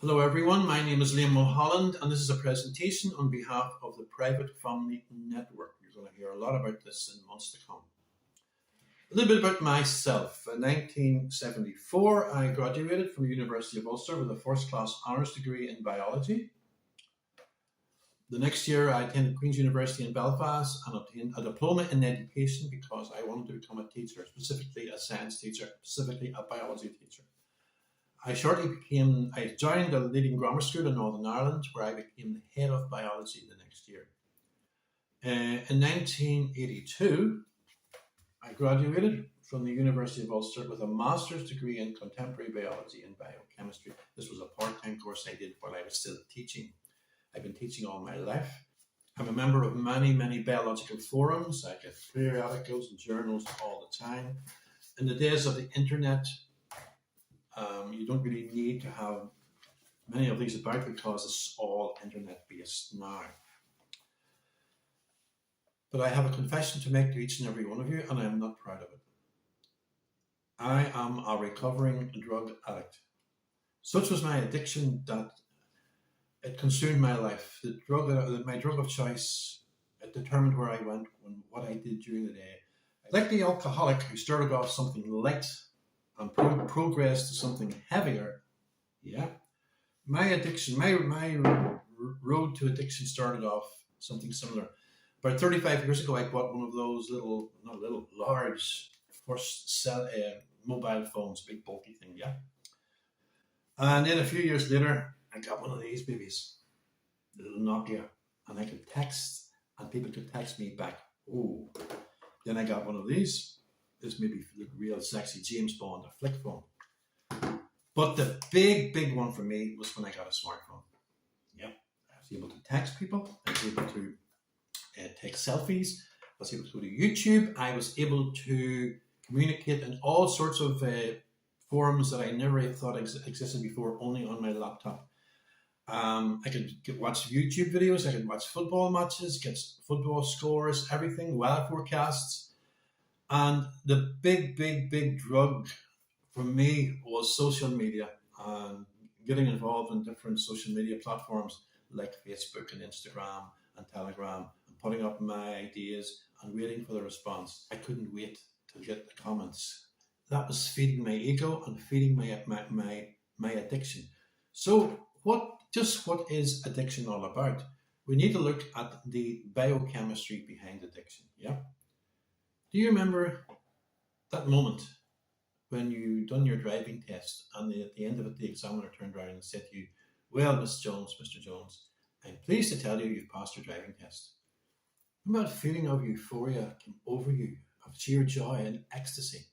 Hello everyone, my name is Liam Mulholland and this is a presentation on behalf of the Private Family Network. You're going to hear a lot about this in months to come. A little bit about myself. In 1974, I graduated from the University of Ulster with a first class honours degree in biology. The next year I attended Queen's University in Belfast and obtained a diploma in education because I wanted to become a teacher, specifically a science teacher, specifically a biology teacher. I joined a leading grammar school in Northern Ireland where I became the head of biology the next year. In 1982, I graduated from the University of Ulster with a master's degree in contemporary biology and biochemistry. This was a part-time course I did while I was still teaching. I've been teaching all my life. I'm a member of many biological forums. I get periodicals and journals all the time. In the days of the internet, you don't really need to have many of these about because it's all internet based now. But I have a confession to make to each and every one of you, and I am not proud of it. I am a recovering drug addict. Such was my addiction that it consumed my life. My drug of choice, it determined where I went and what I did during the day. Like the alcoholic who started off something light and progressed to something heavier, my addiction, my road to addiction started off something similar. About 35 years ago, I bought one of those large first mobile phones, big bulky thing, And then a few years later, I got one of these babies, the little Nokia, and I could text, and people could text me back. Oh, then I got one of these. This maybe look real sexy, James Bond, a flick phone. But the big one for me was when I got a smartphone. I was able to text people. I was able to take selfies. I was able to go to YouTube. I was able to communicate in all sorts of forums that I never thought existed before, only on my laptop. I could watch YouTube videos. I could watch football matches, get football scores, everything, weather forecasts. And the big drug for me was social media and getting involved in different social media platforms like Facebook and Instagram and Telegram and putting up my ideas and waiting for the response. I couldn't wait to get the comments. That was feeding my ego and feeding my addiction. So what is addiction all about? We need to look at the biochemistry behind addiction, Do you remember that moment when you done your driving test and at the end of it, the examiner turned around and said to you, well, Mr. Jones, I'm pleased to tell you you've passed your driving test. Remember that feeling of euphoria came over you, of sheer joy and ecstasy?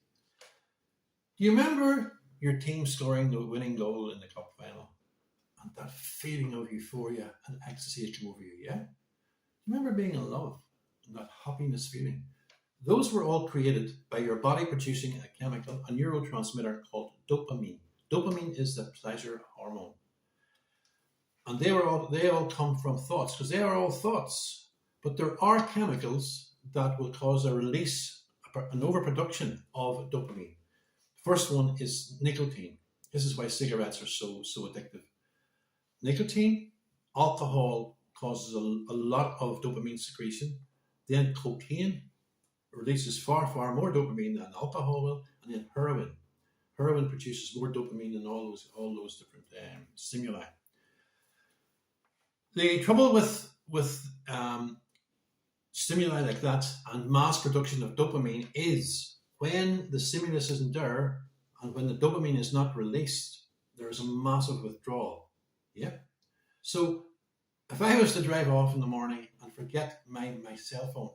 Do you remember your team scoring the winning goal in the cup final? And that feeling of euphoria and ecstasy came over you, Do you remember being in love and that happiness feeling? Those were all created by your body producing a neurotransmitter called dopamine. Dopamine is the pleasure hormone. And they all come from thoughts, because they are all thoughts. But there are chemicals that will cause a release, an overproduction of dopamine. First one is nicotine. This is why cigarettes are so addictive. Nicotine, alcohol causes a lot of dopamine secretion. Then cocaine releases far more dopamine than alcohol will, and then heroin. Heroin produces more dopamine than all those different stimuli. The trouble with stimuli like that and mass production of dopamine is when the stimulus isn't there and when the dopamine is not released, there is a massive withdrawal. So if I was to drive off in the morning and forget my cell phone,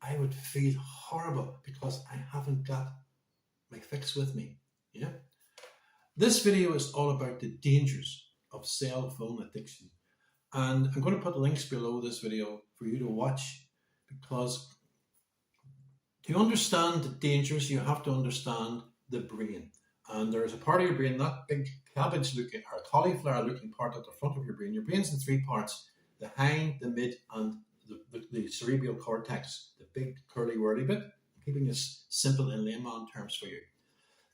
I would feel horrible because I haven't got my fix with me. This video is all about the dangers of cell phone addiction. And I'm going to put links below this video for you to watch, because to understand the dangers, you have to understand the brain. And there's a part of your brain, that big cabbage-looking or cauliflower-looking part at the front of your brain. Your brain's in three parts: the hind, the mid, and the cerebral cortex, the big curly-whirly bit. I'm keeping this simple in layman terms for you.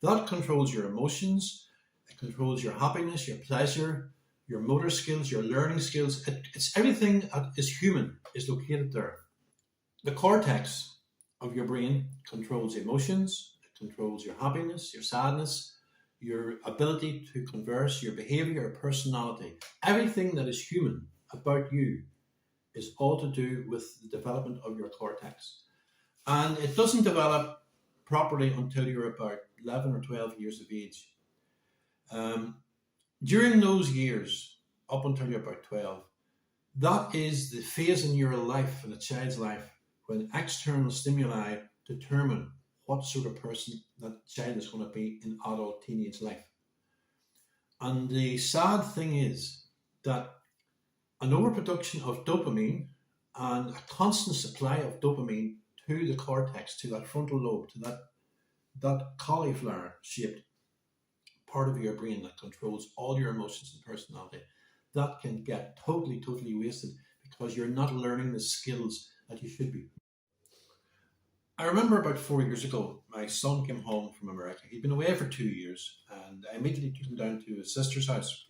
That controls your emotions, It controls your happiness, your pleasure, your motor skills, your learning skills. It's everything that is human is located there. The cortex of your brain controls emotions, it controls your happiness, your sadness, your ability to converse, your behavior, your personality. Everything that is human about you is all to do with the development of your cortex. And it doesn't develop properly until you're about 11 or 12 years of age. During those years, up until you're about 12, that is the phase in your life, in a child's life, when external stimuli determine what sort of person that child is going to be in adult teenage life. And the sad thing is that an overproduction of dopamine and a constant supply of dopamine to the cortex, to that frontal lobe, to that cauliflower shaped part of your brain that controls all your emotions and personality, that can get totally wasted because you're not learning the skills that you should be. I remember about 4 years ago, my son came home from America. He'd been away for 2 years, and I immediately took him down to his sister's house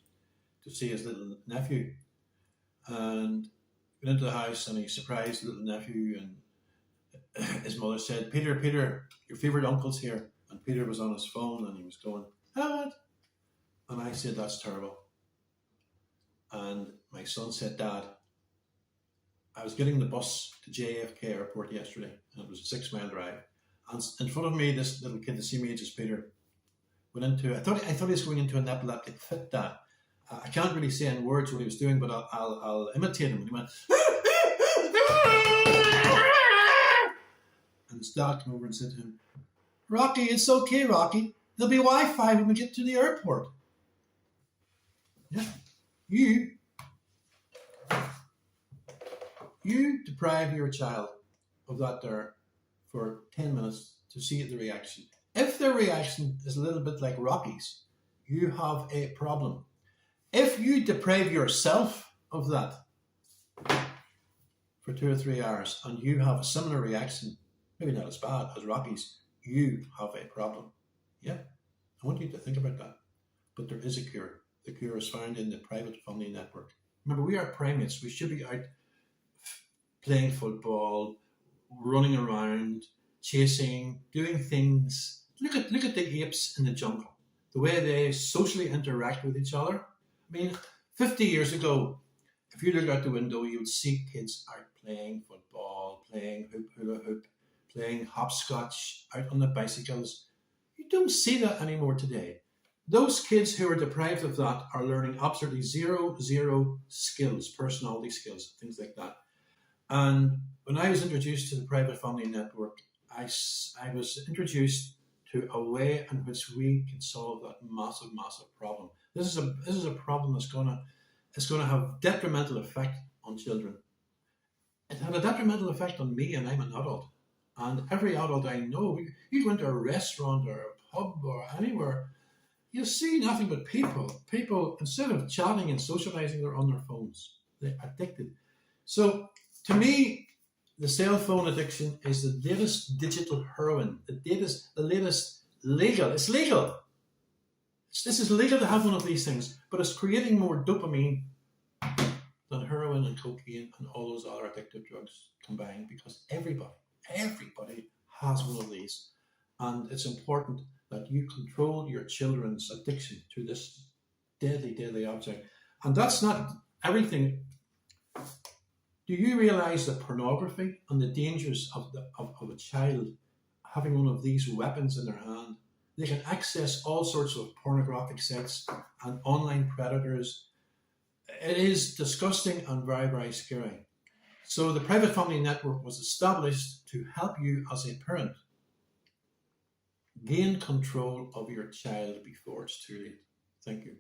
to see his little nephew. And went into the house, and he surprised the little nephew, and his mother said, Peter, your favourite uncle's here. And Peter was on his phone, and he was going, what? And I said, that's terrible. And my son said, Dad, I was getting the bus to JFK Airport yesterday, and it was a 6-mile drive. And in front of me, this little kid, the same age as Peter, went into, I thought he was going into an epileptic fit, Dad. I can't really say in words what he was doing, but I'll imitate him. And he went, and his dad came over and said to him, Rocky, it's okay, Rocky. There'll be Wi-Fi when we get to the airport. Yeah. You deprive your child of that there for 10 minutes to see the reaction. If their reaction is a little bit like Rocky's, you have a problem. If you deprive yourself of that for 2 or 3 hours and you have a similar reaction, maybe not as bad as Rocky's, you have a problem. Yeah, I want you to think about that. But there is a cure. The cure is found in the private family network. Remember, we are primates. We should be out playing football, running around, chasing, doing things. Look at the apes in the jungle, the way they socially interact with each other. I mean, 50 years ago, if you look out the window, you would see kids out playing football, playing hula hoop, playing hopscotch, out on the bicycles. You don't see that anymore today. Those kids who are deprived of that are learning absolutely zero skills, personality skills, things like that. And when I was introduced to the private family network, I was introduced to a way in which we can solve that massive problem. This is a problem that's going to have detrimental effect on children. It had a detrimental effect on me, and I'm an adult. And every adult I know, you go into a restaurant or a pub or anywhere, you see nothing but people. People, instead of chatting and socializing, they're on their phones. They're addicted. So to me, the cell phone addiction is the latest digital heroin. The latest legal. It's legal. This is legal to have one of these things, but it's creating more dopamine than heroin and cocaine and all those other addictive drugs combined, because everybody has one of these. And it's important that you control your children's addiction to this deadly object. And that's not everything. Do you realize that pornography and the dangers of a child having one of these weapons in their hand? They can access all sorts of pornographic sites and online predators. It is disgusting and very scary. So the private family network was established to help you as a parent gain control of your child before it's too late. Thank you.